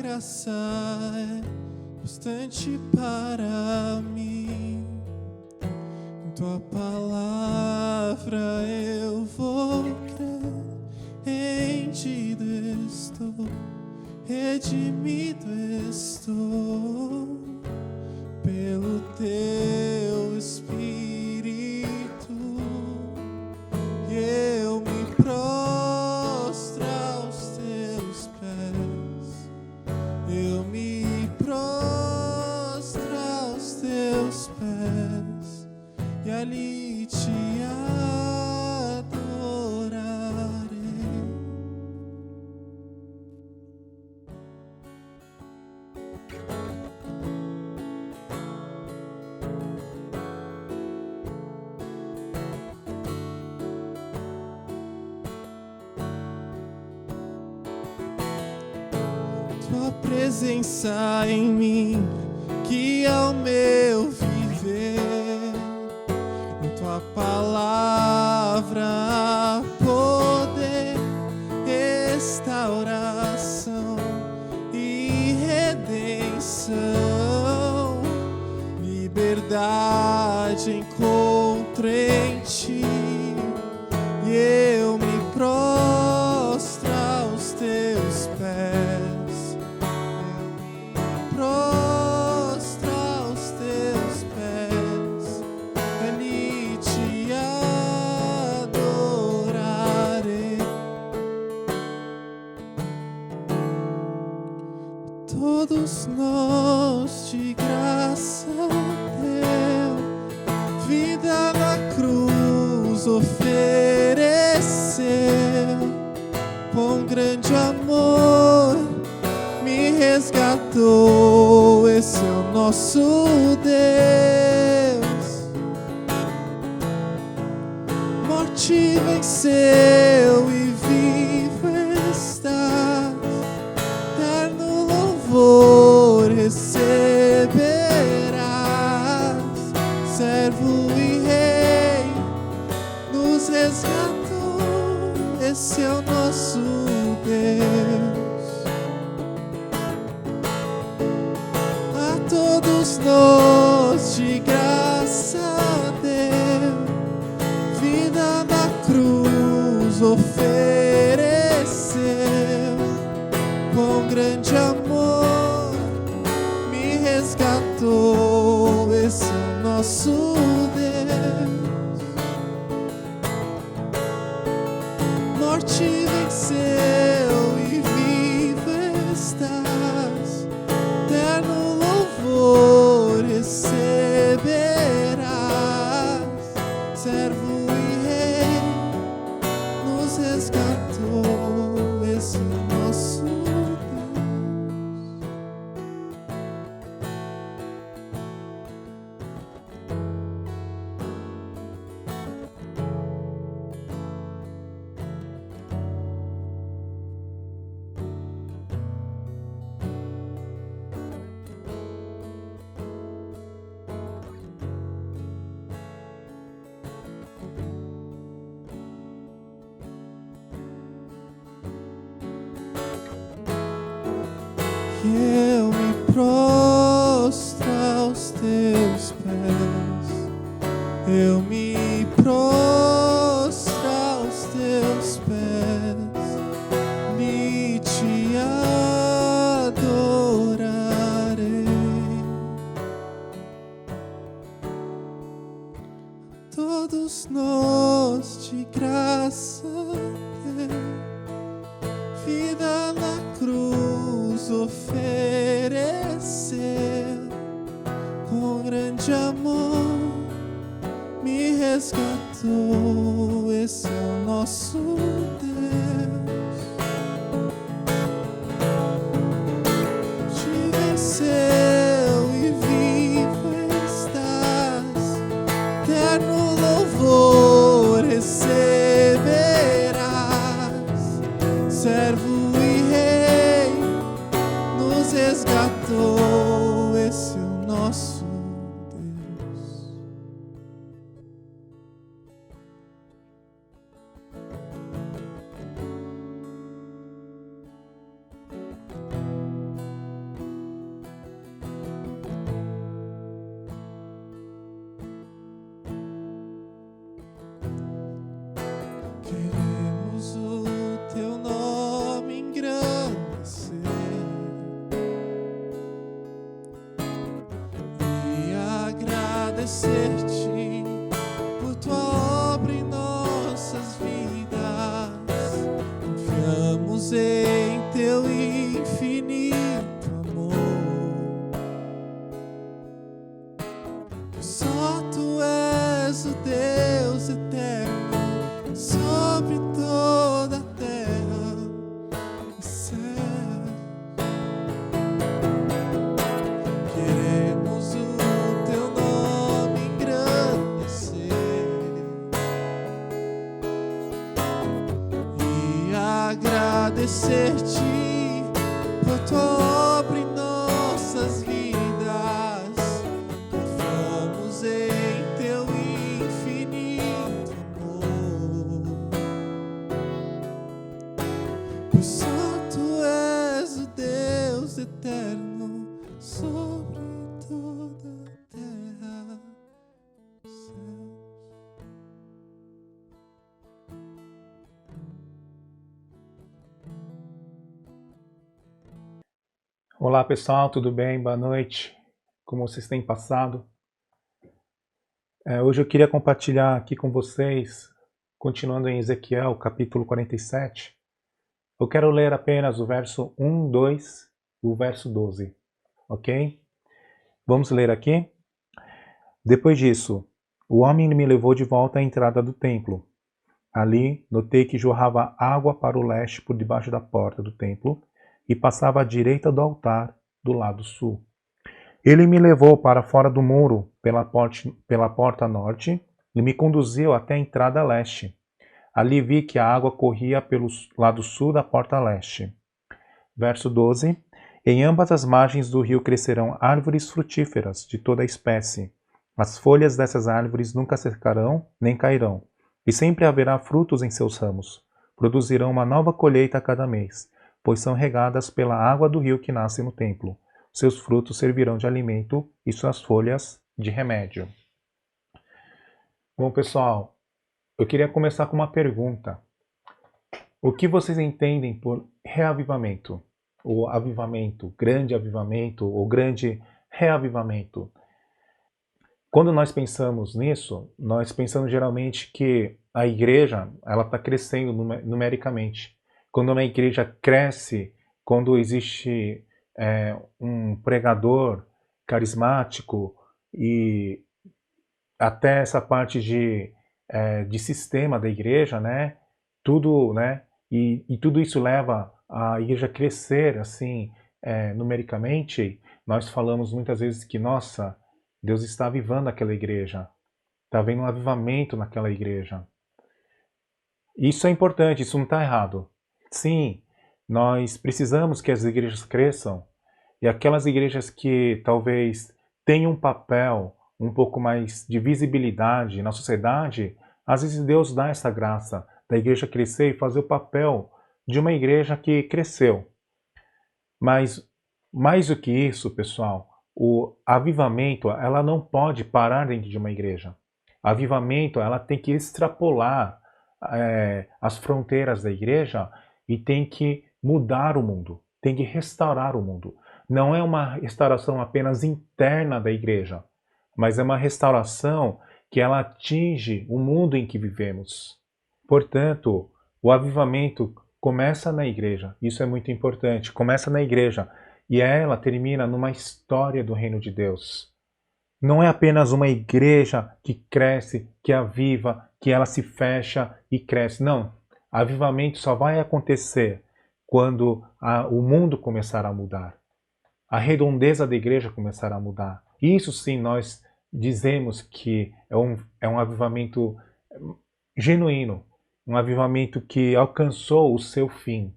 graça é bastante para mim. Em tua palavra eu vou crer, em ti estou, redimido estou, pelo teu Espírito. Eu me prostro aos teus pés, eu me prostro aos teus pés, e ali te adorarei. Tua presença em mim guia o meu viver. Em tua palavra há poder, restauração e redenção. Liberdade encontro em ti, e eu me prostro aos teus pés. Prostro aos teus pés, ali te adorarei. Todos nós de graça deu, vida na cruz ofereceu, com grande amor me resgatou. Esse é o nosso Deus. Morte venceu e vivo estás, eterno louvor receberás. Servo e rei nos resgatou. Esse é o nosso Deus. Todos nós de graça deu, vida na cruz ofereceu, com grande amor me resgatou. Esse é o nosso Deus. Morte venceu e vivo estás, eterno louvor receberás. Servo e rei nos resgatou. Esse é o nosso Deus. Eu me prostro aos teus pés, eu me prostro aos teus pés, e te adorarei. Todos nós de graça deu, vida na cruz ofereceu, com grande amor me resgatou. Esse é o nosso Deus. Te venceu e vivo estás, eterno louvor receberás. Servo e rei nos resgatou. Esse é o nosso Deus. agradecer-te por tua obra em nossas vidas. Confiamos em teu infinito amor. Só tu és o Deus eterno sobre toda a terra e céu. Queremos o teu nome engrandecer e agradecer-te por tua obra em nossas vidas. Confiamos em teu infinito amor. Pois só tu és o Deus eterno sobre toda a terra e céus. Olá pessoal, tudo bem? Boa noite. Como vocês têm passado? Hoje eu queria compartilhar aqui com vocês, continuando em Ezequiel, capítulo 47. Eu quero ler apenas o verso 1, 2 e o verso 12, ok? Vamos ler aqui? Depois disso, o homem me levou de volta à entrada do templo. Ali, notei que jorrava água para o leste por debaixo da porta do templo e passava à direita do altar, do lado sul. Ele me levou para fora do muro, pela porta norte, e me conduziu até a entrada leste. Ali vi que a água corria pelo lado sul da porta leste. Verso 12. Em ambas as margens do rio crescerão árvores frutíferas de toda a espécie. As folhas dessas árvores nunca secarão nem cairão, e sempre haverá frutos em seus ramos. Produzirão uma nova colheita a cada mês, pois são regadas pela água do rio que nasce no templo. Seus frutos servirão de alimento e suas folhas de remédio. Bom, pessoal, eu queria começar com uma pergunta. O que vocês entendem por reavivamento? Ou avivamento, grande avivamento, ou grande reavivamento? Quando nós pensamos nisso, nós pensamos geralmente que a igreja está crescendo numericamente. Quando uma igreja cresce, quando existe um pregador carismático e até essa parte de sistema da igreja, né? Tudo, né? E tudo isso leva a igreja a crescer assim numericamente. Nós falamos muitas vezes que, nossa, Deus está avivando aquela igreja, está havendo um avivamento naquela igreja. Isso é importante, isso não está errado. Sim, nós precisamos que as igrejas cresçam, e aquelas igrejas que talvez tenham um papel um pouco mais de visibilidade na sociedade, às vezes Deus dá essa graça da igreja crescer e fazer o papel de uma igreja que cresceu. Mas mais do que isso, pessoal, o avivamento ela não pode parar dentro de uma igreja. O avivamento ela tem que extrapolar as fronteiras da igreja e tem que mudar o mundo, tem que restaurar o mundo. Não é uma restauração apenas interna da igreja, mas é uma restauração que ela atinge o mundo em que vivemos. Portanto, o avivamento começa na igreja, isso é muito importante, começa na igreja e ela termina numa história do reino de Deus. Não é apenas uma igreja que cresce, que aviva, que ela se fecha e cresce. Não, avivamento só vai acontecer quando o mundo começar a mudar. A redondeza da igreja começar a mudar. Isso sim nós dizemos que é um avivamento genuíno, um avivamento que alcançou o seu fim.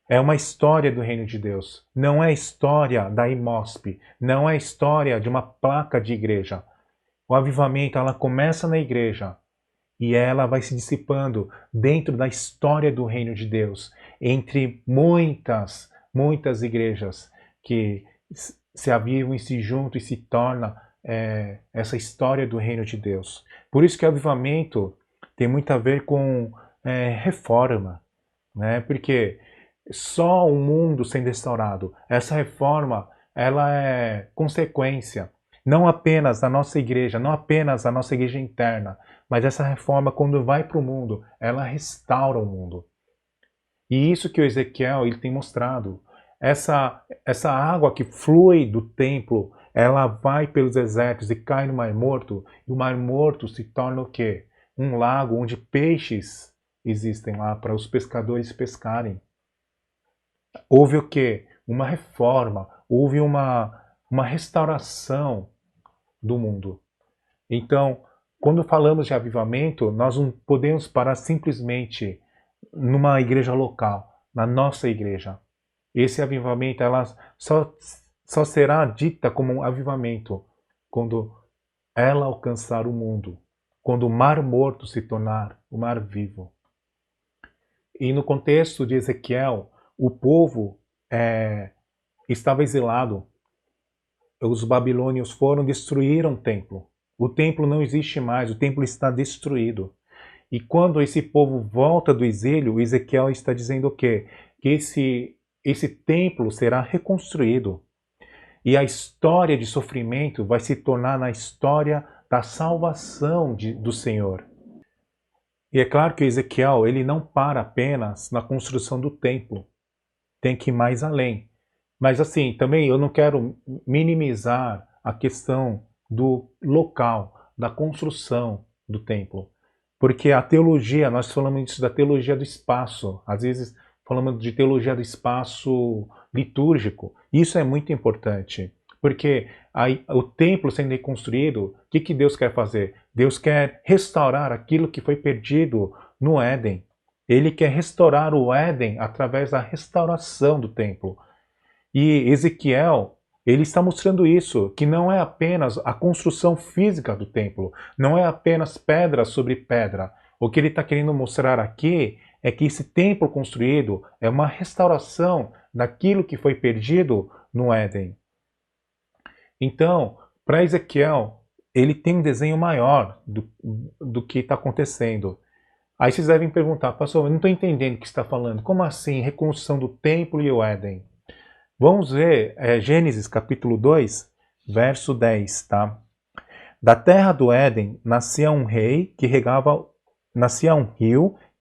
É uma história do reino de Deus. Não é história da IMOSP. Não é história de uma placa de igreja. O avivamento ela começa na igreja e ela vai se dissipando dentro da história do reino de Deus, entre muitas igrejas que se avivam e se juntam e se torna essa história do reino de Deus. Por isso que o avivamento tem muito a ver com reforma, né? Porque só o mundo sendo restaurado, essa reforma ela é consequência. não apenas a nossa igreja, não apenas a nossa igreja interna, mas essa reforma, quando vai para o mundo, ela restaura o mundo. E isso que o Ezequiel ele tem mostrado. Essa água que flui do templo, ela vai pelos desertos e cai no Mar Morto, e o Mar Morto se torna o quê? Um lago onde peixes existem lá para os pescadores pescarem. Houve o quê? Uma reforma, houve uma restauração do mundo. Então, quando falamos de avivamento, nós não podemos parar simplesmente numa igreja local, na nossa igreja. Esse avivamento ela só será dita como um avivamento quando ela alcançar o mundo, quando o Mar Morto se tornar o Mar Vivo. E no contexto de Ezequiel, o povo estava exilado. Os babilônios foram, destruíram o templo. O templo não existe mais, o templo está destruído. E quando esse povo volta do exílio, Ezequiel está dizendo o quê? Que esse templo será reconstruído. E a história de sofrimento vai se tornar na história da salvação do Senhor. E é claro que Ezequiel ele não para apenas na construção do templo. Tem que ir mais além. Mas assim, também eu não quero minimizar a questão do local, da construção do templo. Porque a teologia, nós falamos isso da teologia do espaço. Às vezes falamos de teologia do espaço litúrgico. Isso é muito importante. Porque o templo sendo reconstruído, o que Deus quer fazer? Deus quer restaurar aquilo que foi perdido no Éden. Ele quer restaurar o Éden através da restauração do templo. E Ezequiel, ele está mostrando isso, que não é apenas a construção física do templo, não é apenas pedra sobre pedra. O que ele está querendo mostrar aqui é que esse templo construído é uma restauração daquilo que foi perdido no Éden. Então, para Ezequiel, ele tem um desenho maior do que está acontecendo. Aí vocês devem perguntar, pastor, eu não estou entendendo o que você está falando. Como assim, reconstrução do templo e o Éden? Vamos ver Gênesis capítulo 2, verso 10, tá? Da terra do Éden nascia um rio que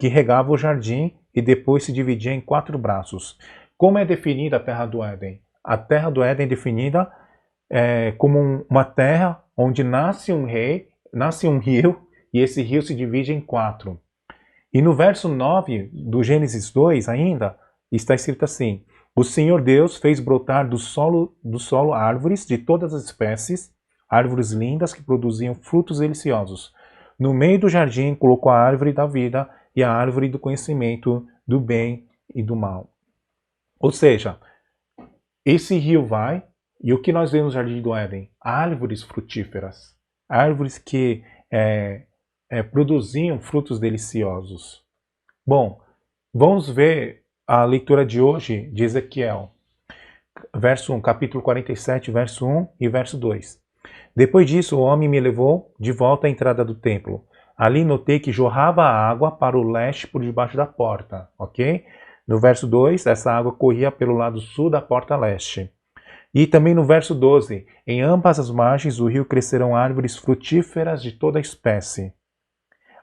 regava o jardim e depois se dividia em 4 braços. Como é definida a terra do Éden? A terra do Éden é definida como uma terra onde nasce um rio e esse rio se divide em 4. E no verso 9 do Gênesis 2 ainda está escrito assim: o Senhor Deus fez brotar do solo árvores de todas as espécies, árvores lindas que produziam frutos deliciosos. No meio do jardim colocou a árvore da vida e a árvore do conhecimento do bem e do mal. Ou seja, esse rio vai, e o que nós vemos no Jardim do Éden? Árvores frutíferas, árvores que produziam frutos deliciosos. Bom, vamos ver a leitura de hoje de Ezequiel, verso 1, capítulo 47, verso 1 e verso 2. Depois disso, o homem me levou de volta à entrada do templo. Ali notei que jorrava água para o leste por debaixo da porta, ok? No verso 2, essa água corria pelo lado sul da porta leste. E também no verso 12, em ambas as margens do rio crescerão árvores frutíferas de toda espécie.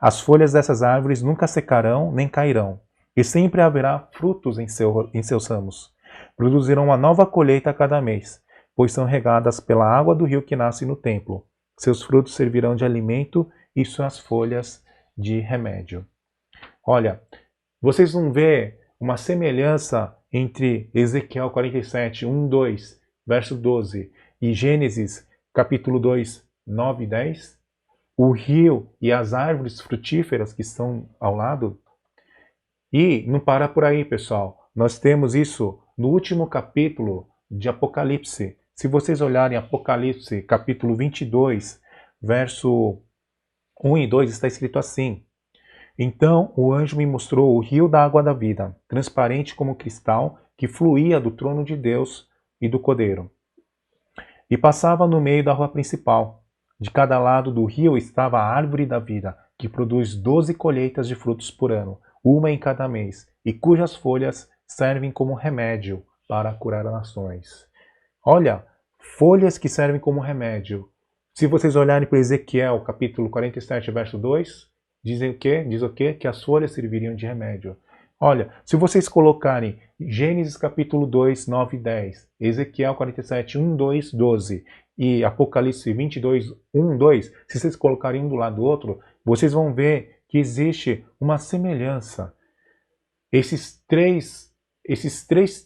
As folhas dessas árvores nunca secarão nem cairão, e sempre haverá frutos em seus ramos. Produzirão uma nova colheita a cada mês, pois são regadas pela água do rio que nasce no templo. Seus frutos servirão de alimento e suas folhas de remédio. Olha, vocês vão ver uma semelhança entre Ezequiel 47, 1, 2, verso 12, e Gênesis capítulo 2, 9 e 10? O rio e as árvores frutíferas que estão ao lado. E não para por aí, pessoal. Nós temos isso no último capítulo de Apocalipse. Se vocês olharem Apocalipse, capítulo 22, verso 1 e 2, está escrito assim: então o anjo me mostrou o rio da água da vida, transparente como cristal, que fluía do trono de Deus e do Cordeiro. E passava no meio da rua principal. De cada lado do rio estava a árvore da vida, que produz 12 colheitas de frutos por ano, uma em cada mês, e cujas folhas servem como remédio para curar as nações. Olha, folhas que servem como remédio. Se vocês olharem para Ezequiel, capítulo 47, verso 2, dizem o quê? Diz o quê? Que as folhas serviriam de remédio. Olha, se vocês colocarem Gênesis capítulo 2, 9 e 10, Ezequiel 47, 1, 2, 12 e Apocalipse 22, 1, 2, se vocês colocarem um do lado do outro, vocês vão ver que existe uma semelhança. Esses três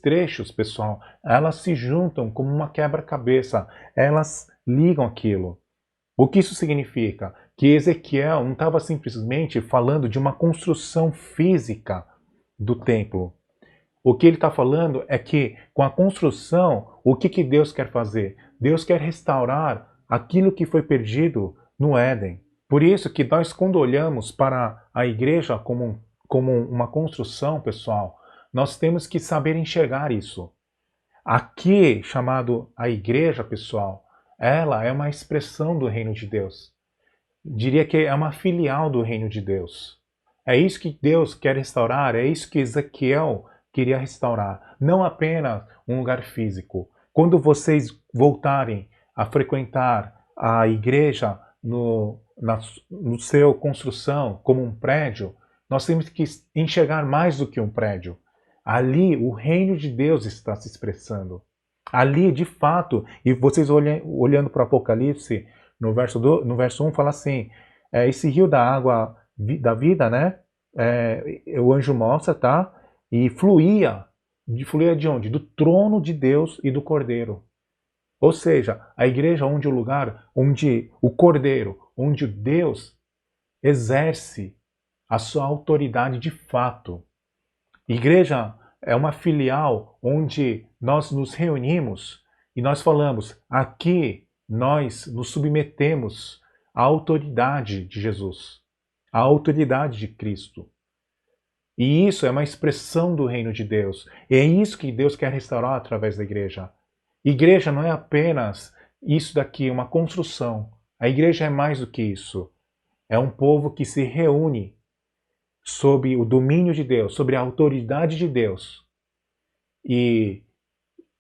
trechos, pessoal, elas se juntam como uma quebra-cabeça. Elas ligam aquilo. O que isso significa? Que Ezequiel não estava simplesmente falando de uma construção física do templo. O que ele está falando é que, com a construção, o que Deus quer fazer? Deus quer restaurar aquilo que foi perdido no Éden. Por isso que nós, quando olhamos para a igreja como uma construção, pessoal, nós temos que saber enxergar isso. Aqui, chamado a igreja, pessoal, ela é uma expressão do reino de Deus. Diria que é uma filial do reino de Deus. É isso que Deus quer restaurar, é isso que Ezequiel queria restaurar. Não apenas um lugar físico. Quando vocês voltarem a frequentar a igreja no seu construção como um prédio, nós temos que enxergar mais do que um prédio. Ali o reino de Deus está se expressando. Ali, de fato, e vocês olhando para o Apocalipse, no verso 1, fala assim, esse rio da água da vida, né? O anjo mostra, tá? E fluía de onde? Do trono de Deus e do Cordeiro. Ou seja, a igreja onde o lugar, onde o Cordeiro, onde Deus exerce a sua autoridade de fato. Igreja é uma filial onde nós nos reunimos e nós falamos, aqui nós nos submetemos à autoridade de Jesus, à autoridade de Cristo. E isso é uma expressão do reino de Deus. E é isso que Deus quer restaurar através da igreja. Igreja não é apenas isso daqui, uma construção. A igreja é mais do que isso. É um povo que se reúne sob o domínio de Deus, sobre a autoridade de Deus. E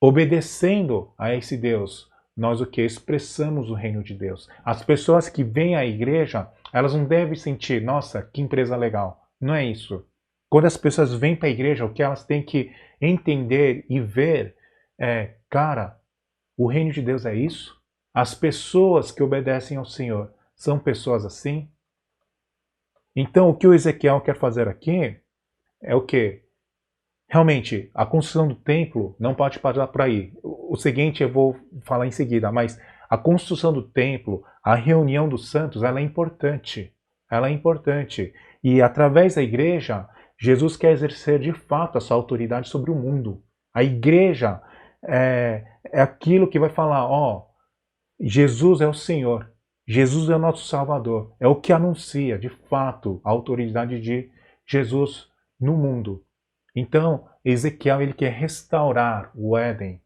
obedecendo a esse Deus, nós o que? Expressamos o reino de Deus. As pessoas que vêm à igreja, elas não devem sentir, nossa, que empresa legal. Não é isso. Quando as pessoas vêm para a igreja, o que elas têm que entender e ver é, cara, o reino de Deus é isso? As pessoas que obedecem ao Senhor são pessoas assim? Então, o que o Ezequiel quer fazer aqui é o quê? Realmente, a construção do templo não pode parar por aí. O seguinte eu vou falar em seguida, mas a construção do templo, a reunião dos santos, ela é importante. Ela é importante. E através da igreja, Jesus quer exercer de fato a sua autoridade sobre o mundo. A igreja é aquilo que vai falar, ó, Jesus é o Senhor. Jesus é o nosso Salvador. É o que anuncia, de fato, a autoridade de Jesus no mundo. Então, Ezequiel ele quer restaurar o Éden.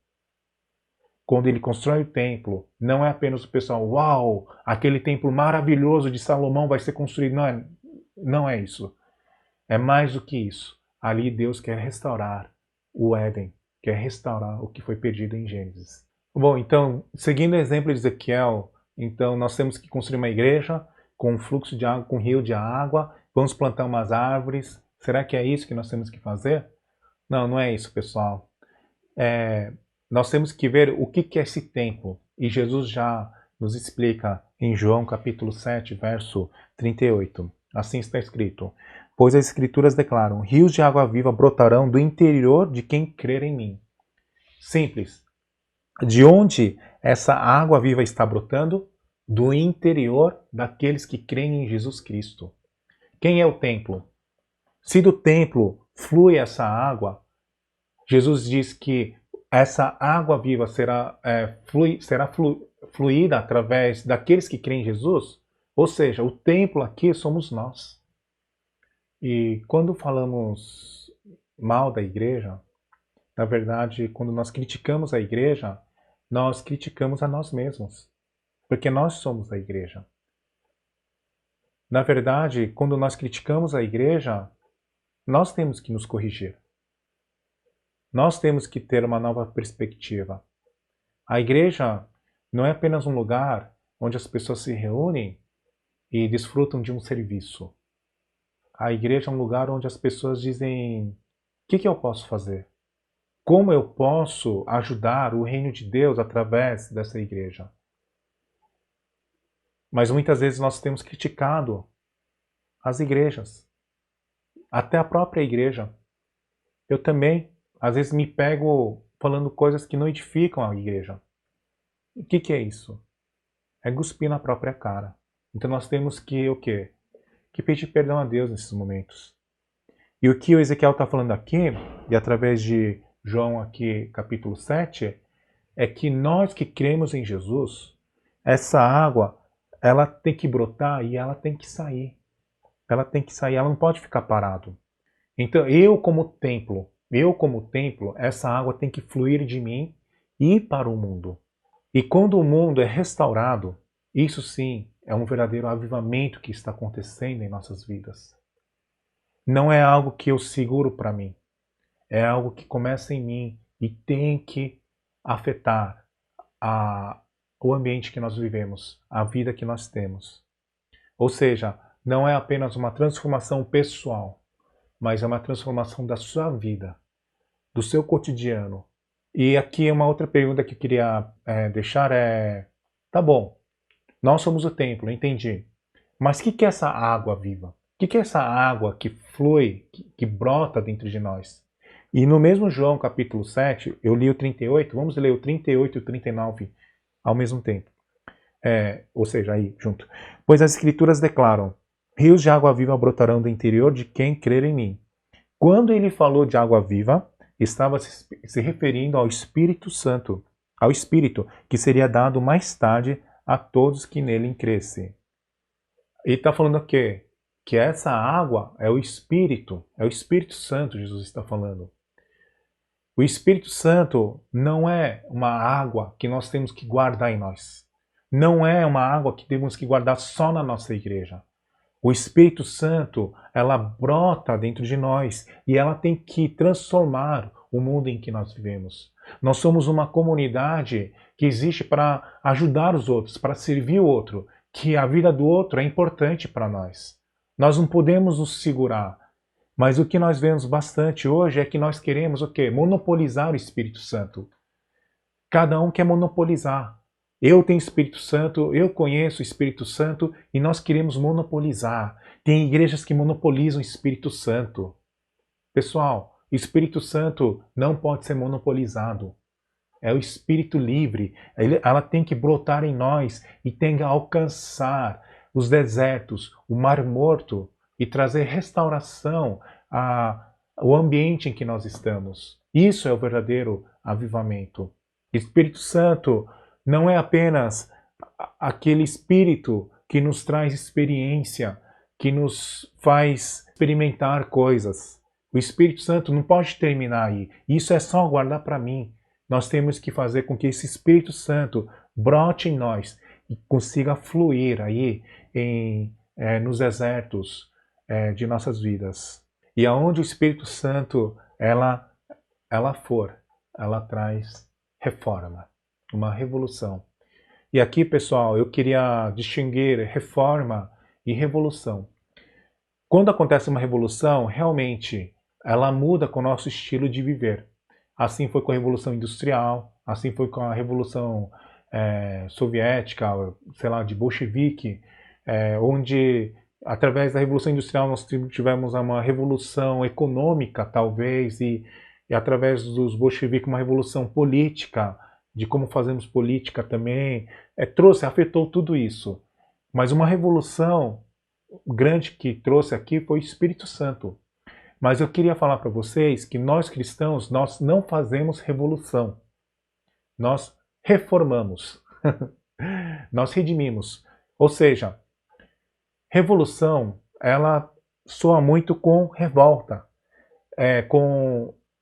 Quando ele constrói o templo, não é apenas o pessoal, uau, aquele templo maravilhoso de Salomão vai ser construído. Não é isso. É mais do que isso. Ali Deus quer restaurar o Éden, quer restaurar o que foi perdido em Gênesis. Bom, então, seguindo o exemplo de Ezequiel, então nós temos que construir uma igreja com um fluxo de água, com um rio de água, vamos plantar umas árvores. Será que é isso que nós temos que fazer? Não, não é isso, pessoal. Nós temos que ver o que é esse templo. E Jesus já nos explica em João capítulo 7, verso 38. Assim está escrito. Pois as escrituras declaram, rios de água viva brotarão do interior de quem crer em mim. Simples. De onde essa água viva está brotando? Do interior daqueles que creem em Jesus Cristo. Quem é o templo? Se do templo flui essa água, Jesus diz que essa água viva será fluída através daqueles que creem em Jesus. Ou seja, o templo aqui somos nós. E quando falamos mal da igreja, na verdade, quando nós criticamos a igreja, nós criticamos a nós mesmos. Porque nós somos a igreja. Na verdade, quando nós criticamos a igreja, nós temos que nos corrigir. Nós temos que ter uma nova perspectiva. A igreja não é apenas um lugar onde as pessoas se reúnem e desfrutam de um serviço. A igreja é um lugar onde as pessoas dizem: o que eu posso fazer? Como eu posso ajudar o reino de Deus através dessa igreja? Mas muitas vezes nós temos criticado as igrejas, até a própria igreja. Eu também, às vezes, me pego falando coisas que não edificam a igreja. E o que é isso? É cuspir na própria cara. Então nós temos que o quê? Que pedir perdão a Deus nesses momentos. E o que o Ezequiel está falando aqui, e através de João aqui, capítulo 7, é que nós que cremos em Jesus, essa água, ela tem que brotar e ela tem que sair. Ela tem que sair, ela não pode ficar parado. Então eu como templo, essa água tem que fluir de mim e ir para o mundo. E quando o mundo é restaurado, isso sim é um verdadeiro avivamento que está acontecendo em nossas vidas. Não é algo que eu seguro para mim. É algo que começa em mim e tem que afetar o ambiente que nós vivemos, a vida que nós temos. Ou seja, não é apenas uma transformação pessoal, mas é uma transformação da sua vida, do seu cotidiano. E aqui uma outra pergunta que eu queria deixar é: tá bom, nós somos o templo, entendi. Mas o que é essa água viva? O que é essa água que flui, que brota dentro de nós? E no mesmo João capítulo 7, eu li o 38, vamos ler o 38 e o 39 ao mesmo tempo. Ou seja, aí junto. Pois as escrituras declaram: rios de água viva brotarão do interior de quem crer em mim. Quando ele falou de água viva, estava se referindo ao Espírito Santo, ao Espírito que seria dado mais tarde a todos que nele crescem. Ele está falando o quê? Que essa água é o Espírito Santo, Jesus está falando. O Espírito Santo não é uma água que nós temos que guardar em nós. Não é uma água que temos que guardar só na nossa igreja. O Espírito Santo, ela brota dentro de nós e ela tem que transformar o mundo em que nós vivemos. Nós somos uma comunidade que existe para ajudar os outros, para servir o outro, que a vida do outro é importante para nós. Nós não podemos nos segurar. Mas o que nós vemos bastante hoje é que nós queremos o quê? Monopolizar o Espírito Santo. Cada um quer monopolizar. Eu tenho Espírito Santo, eu conheço o Espírito Santo e nós queremos monopolizar. Tem igrejas que monopolizam o Espírito Santo. Pessoal, o Espírito Santo não pode ser monopolizado. É o Espírito livre. Ela tem que brotar em nós e tem que alcançar os desertos, o Mar Morto e trazer restauração ao ambiente em que nós estamos. Isso é o verdadeiro avivamento. O Espírito Santo não é apenas aquele Espírito que nos traz experiência, que nos faz experimentar coisas. O Espírito Santo não pode terminar aí. Isso é só guardar para mim. Nós temos que fazer com que esse Espírito Santo brote em nós e consiga fluir aí nos desertos de nossas vidas. E aonde o Espírito Santo ela for, ela traz reforma, uma revolução. E aqui, pessoal, eu queria distinguir reforma e revolução. Quando acontece uma revolução, realmente ela muda com o nosso estilo de viver. Assim foi com a Revolução Industrial, assim foi com a Revolução Soviética, sei lá, de bolchevique, onde através da Revolução Industrial nós tivemos uma revolução econômica, talvez, e através dos bolcheviques uma revolução política, de como fazemos política também, afetou tudo isso. Mas uma revolução grande que trouxe aqui foi o Espírito Santo. Mas eu queria falar para vocês que nós cristãos, nós não fazemos revolução. Nós reformamos. Nós redimimos. Ou seja, revolução, ela soa muito com revolta.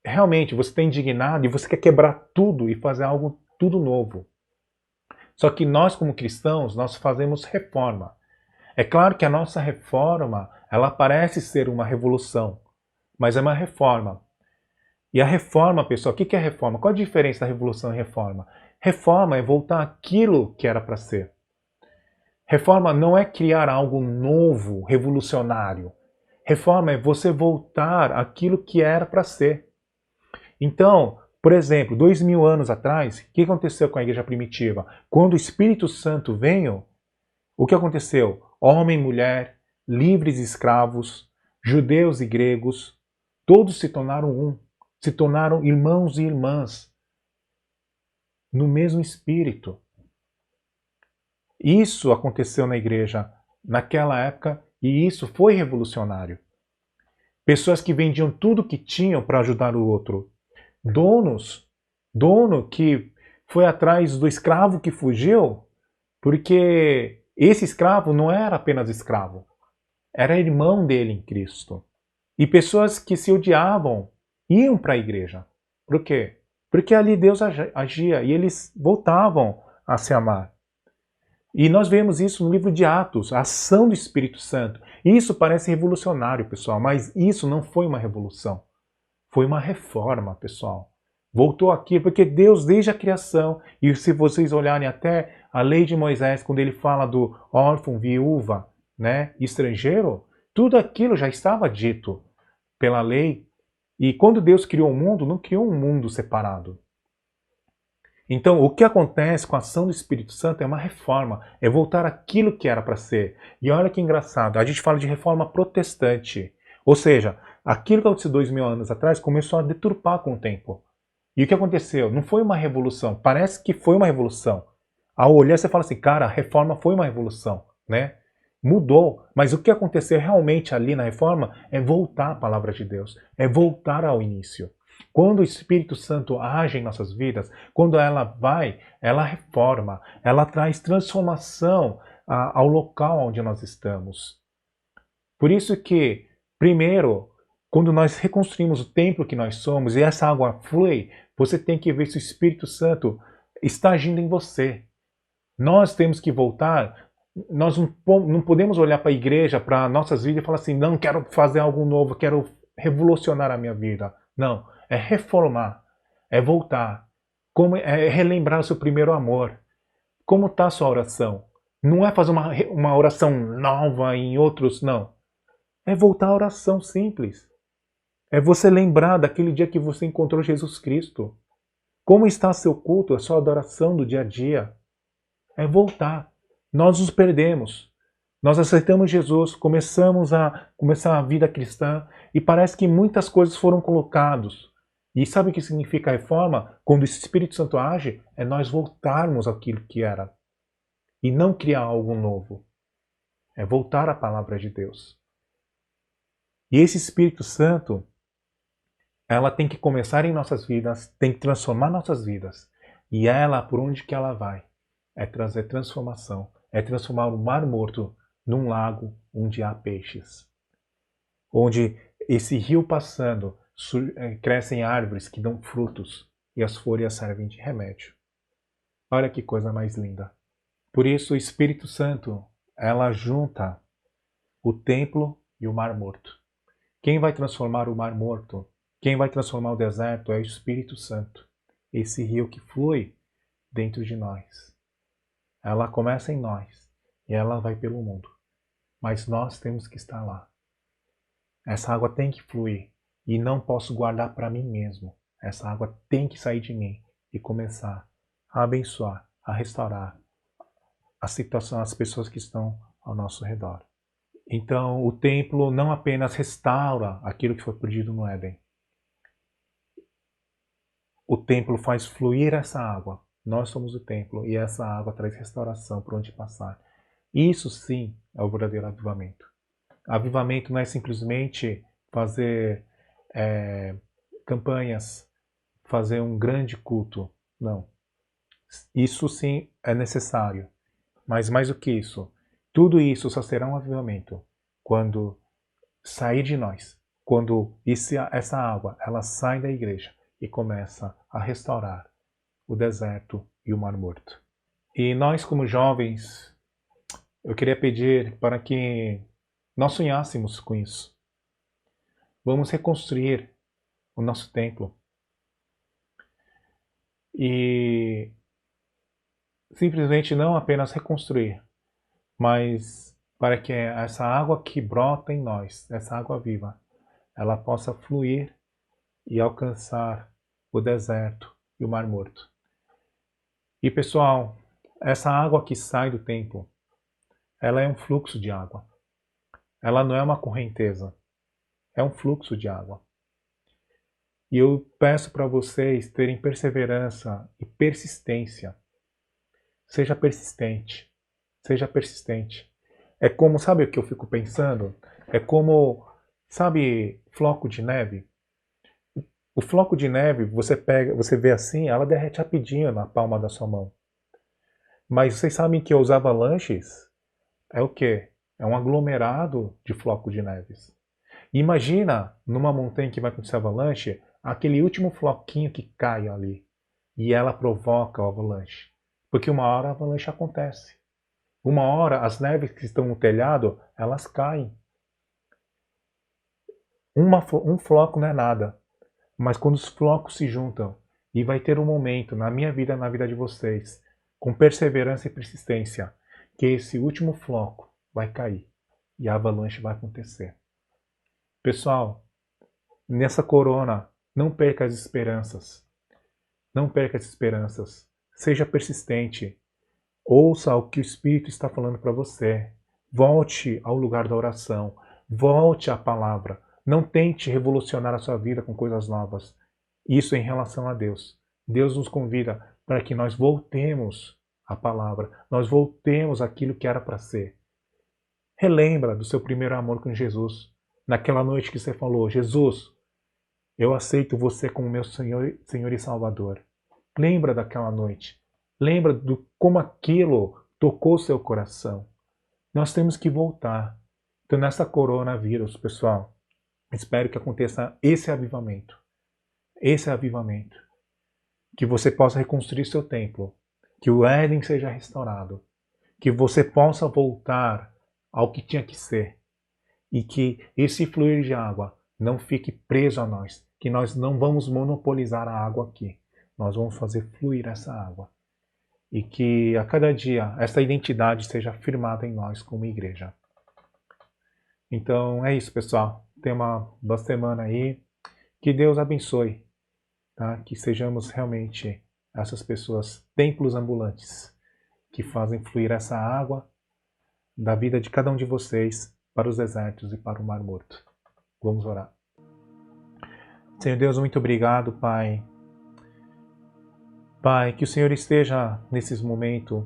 Realmente, você está indignado e você quer quebrar tudo e fazer algo tudo novo. Só que nós, como cristãos, nós fazemos reforma. É claro que a nossa reforma, ela parece ser uma revolução, mas é uma reforma. E a reforma, pessoal, o que é reforma? Qual a diferença da revolução e reforma? Reforma é voltar àquilo que era para ser. Reforma não é criar algo novo, revolucionário. Reforma é você voltar àquilo que era para ser. Então, por exemplo, 2000 anos atrás, o que aconteceu com a igreja primitiva? Quando o Espírito Santo veio, o que aconteceu? Homem e mulher, livres e escravos, judeus e gregos, todos se tornaram um, se tornaram irmãos e irmãs no mesmo Espírito. Isso aconteceu na igreja naquela época e isso foi revolucionário. Pessoas que vendiam tudo que tinham para ajudar o outro. Dono que foi atrás do escravo que fugiu, porque esse escravo não era apenas escravo, era irmão dele em Cristo. E pessoas que se odiavam iam para a igreja. Por quê? Porque ali Deus agia e eles voltavam a se amar. E nós vemos isso no livro de Atos, a ação do Espírito Santo. Isso parece revolucionário, pessoal, mas isso não foi uma revolução. Foi uma reforma, pessoal. Voltou aqui, porque Deus, desde a criação, e se vocês olharem até a lei de Moisés, quando ele fala do órfão, viúva, né, estrangeiro, tudo aquilo já estava dito pela lei. E quando Deus criou o mundo, não criou um mundo separado. Então, o que acontece com a ação do Espírito Santo é uma reforma, é voltar àquilo que era para ser. E olha que engraçado, a gente fala de reforma protestante. Ou seja, aquilo que aconteceu 2000 anos atrás começou a deturpar com o tempo. E o que aconteceu? Não foi uma revolução, parece que foi uma revolução. Ao olhar você fala assim, cara, a reforma foi uma revolução, né? Mudou, mas o que aconteceu realmente ali na reforma é voltar à palavra de Deus, é voltar ao início. Quando o Espírito Santo age em nossas vidas, quando ela vai, ela reforma, ela traz transformação ao local onde nós estamos. Por isso que, primeiro, quando nós reconstruímos o templo que nós somos e essa água flui, você tem que ver se o Espírito Santo está agindo em você. Nós temos que voltar, nós não podemos olhar para a igreja, para nossas vidas e falar assim, não, quero fazer algo novo, quero revolucionar a minha vida. Não, é reformar, é voltar, é relembrar o seu primeiro amor. Como está a sua oração? Não é fazer uma oração nova em outros, não. É voltar à oração simples. É você lembrar daquele dia que você encontrou Jesus Cristo. Como está seu culto, a sua adoração do dia a dia? É voltar. Nós nos perdemos. Nós aceitamos Jesus, começamos a vida cristã e parece que muitas coisas foram colocadas. E sabe o que significa a reforma? Quando o Espírito Santo age, é nós voltarmos àquilo que era. E não criar algo novo. É voltar à palavra de Deus. E esse Espírito Santo, ela tem que começar em nossas vidas, tem que transformar nossas vidas. E ela, por onde que ela vai? É trazer transformação. É transformar o mar morto num lago onde há peixes. Onde esse rio passando, crescem árvores que dão frutos e as folhas servem de remédio. Olha que coisa mais linda. Por isso o Espírito Santo, ela junta o templo e o mar morto. Quem vai transformar o mar morto? Quem vai transformar o deserto é o Espírito Santo. Esse rio que flui dentro de nós. Ela começa em nós e ela vai pelo mundo. Mas nós temos que estar lá. Essa água tem que fluir e não posso guardar para mim mesmo. Essa água tem que sair de mim e começar a abençoar, a restaurar a situação, as pessoas que estão ao nosso redor. Então, o templo não apenas restaura aquilo que foi perdido no Éden. O templo faz fluir essa água. Nós somos o templo e essa água traz restauração por onde passar. Isso sim é o verdadeiro avivamento. Avivamento não é simplesmente fazer campanhas, fazer um grande culto. Não. Isso sim é necessário. Mas mais do que isso, tudo isso só será um avivamento quando sair de nós, quando essa água ela sai da igreja e começa a restaurar o deserto e o mar morto. E nós como jovens, eu queria pedir para que nós sonhássemos com isso. Vamos reconstruir o nosso templo. E simplesmente não apenas reconstruir, mas para que essa água que brota em nós, essa água viva, ela possa fluir e alcançar o deserto e o Mar Morto. E pessoal, essa água que sai do templo, ela é um fluxo de água. Ela não é uma correnteza, é um fluxo de água. E eu peço para vocês terem perseverança e persistência. Seja persistente, seja persistente. É como, sabe o que eu fico pensando? É como, sabe, floco de neve? O floco de neve, você pega, você vê assim, ela derrete rapidinho na palma da sua mão. Mas vocês sabem que os avalanches é o quê? É um aglomerado de floco de neves. Imagina numa montanha que vai acontecer avalanche, aquele último floquinho que cai ali. E ela provoca o avalanche. Porque uma hora a avalanche acontece. Uma hora as neves que estão no telhado, elas caem. Um floco não é nada. Mas quando os flocos se juntam, e vai ter um momento na minha vida, na vida de vocês, com perseverança e persistência, que esse último floco vai cair e a avalanche vai acontecer. Pessoal, nessa corona, não perca as esperanças. Não perca as esperanças. Seja persistente. Ouça o que o Espírito está falando para você. Volte ao lugar da oração. Volte à palavra. Não tente revolucionar a sua vida com coisas novas. Isso em relação a Deus. Deus nos convida para que nós voltemos à palavra. Nós voltemos àquilo que era para ser. Relembra do seu primeiro amor com Jesus. Naquela noite que você falou, Jesus, eu aceito você como meu Senhor e Salvador. Lembra daquela noite. Lembra do como aquilo tocou seu coração. Nós temos que voltar. Então, nessa coronavírus, pessoal, espero que aconteça esse avivamento. Esse avivamento. Que você possa reconstruir seu templo. Que o Éden seja restaurado. Que você possa voltar ao que tinha que ser. E que esse fluir de água não fique preso a nós. Que nós não vamos monopolizar a água aqui. Nós vamos fazer fluir essa água. E que a cada dia essa identidade seja firmada em nós como igreja. Então é isso, pessoal. Tenha uma boa semana aí. Que Deus abençoe. Tá? Que sejamos realmente essas pessoas, templos ambulantes, que fazem fluir essa água da vida de cada um de vocês para os desertos e para o Mar Morto. Vamos orar. Senhor Deus, muito obrigado, Pai. Pai, que o Senhor esteja nesses momentos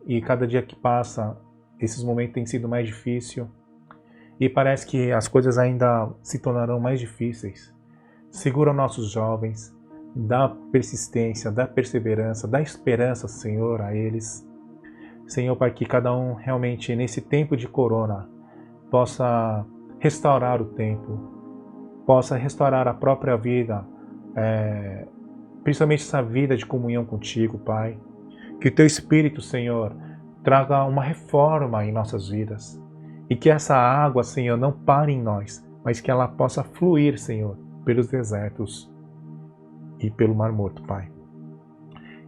e cada dia que passa, esses momentos têm sido mais difíceis e parece que as coisas ainda se tornarão mais difíceis. Segura nossos jovens, dá persistência, dá perseverança, dá esperança, Senhor, a eles. Senhor, para que cada um realmente nesse tempo de corona possa restaurar o tempo, possa restaurar a própria vida, principalmente essa vida de comunhão contigo, Pai. Que o Teu Espírito, Senhor, traga uma reforma em nossas vidas. E que essa água, Senhor, não pare em nós, mas que ela possa fluir, Senhor, pelos desertos e pelo Mar Morto, Pai.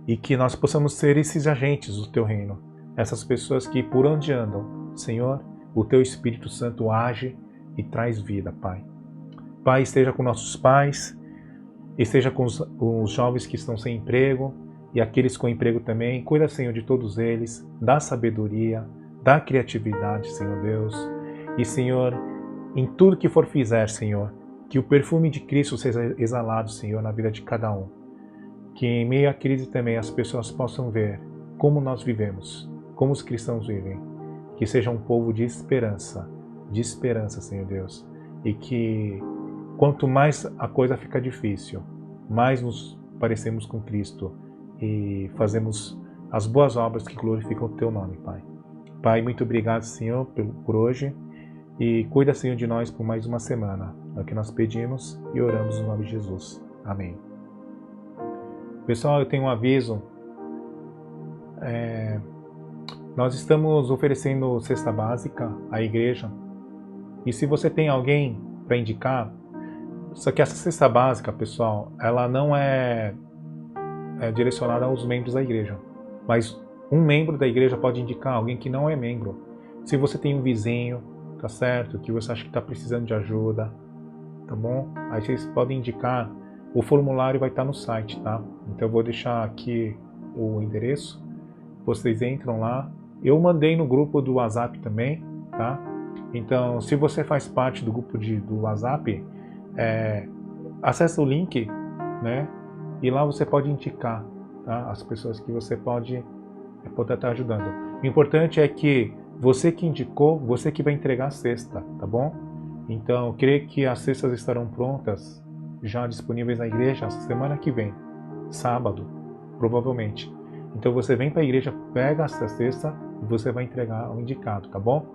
E que nós possamos ser esses agentes do Teu reino. Essas pessoas que por onde andam, Senhor, o Teu Espírito Santo age e traz vida, Pai. Pai, esteja com nossos pais, esteja com os jovens que estão sem emprego e aqueles com emprego também. Cuida, Senhor, de todos eles, dá sabedoria, dá criatividade, Senhor Deus. E, Senhor, em tudo que for fizer, Senhor, que o perfume de Cristo seja exalado, Senhor, na vida de cada um. Que em meio à crise também as pessoas possam ver como nós vivemos, como os cristãos vivem. Que seja um povo de esperança, Senhor Deus. E que quanto mais a coisa fica difícil, mais nos parecemos com Cristo e fazemos as boas obras que glorificam o Teu nome, Pai. Pai, muito obrigado, Senhor, por hoje. E cuida, Senhor, de nós por mais uma semana. É o que nós pedimos e oramos no nome de Jesus. Amém. Pessoal, eu tenho um aviso. Nós estamos oferecendo cesta básica à igreja. E se você tem alguém para indicar, só que essa cesta básica, pessoal, ela não é direcionada aos membros da igreja. Mas Um membro da igreja pode indicar alguém que não é membro. Se você tem um vizinho, tá certo, que você acha que está precisando de ajuda, tá bom? Aí vocês podem indicar, o formulário vai estar no site, tá? Então eu vou deixar aqui o endereço, vocês entram lá. Eu mandei no grupo do WhatsApp também, tá? Então, se você faz parte do grupo do WhatsApp, acessa o link, né? E lá você pode indicar, tá? As pessoas que você pode estar ajudando. O importante é que você que indicou, você que vai entregar a cesta, tá bom? Então, eu creio que as cestas estarão prontas, já disponíveis na igreja, semana que vem, sábado, provavelmente. Então, você vem para a igreja, pega essa cesta e você vai entregar ao indicado, tá bom?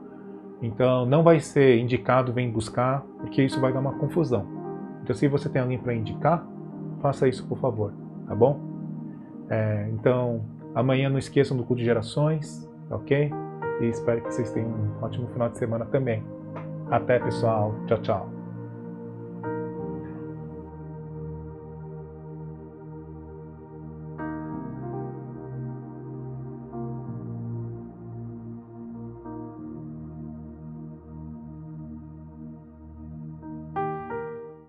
Então, não vai ser indicado, vem buscar, porque isso vai dar uma confusão. Então, se você tem alguém para indicar, faça isso, por favor, tá bom? Então, amanhã não esqueçam do culto de gerações, ok? E espero que vocês tenham um ótimo final de semana também. Até, pessoal. Tchau, tchau.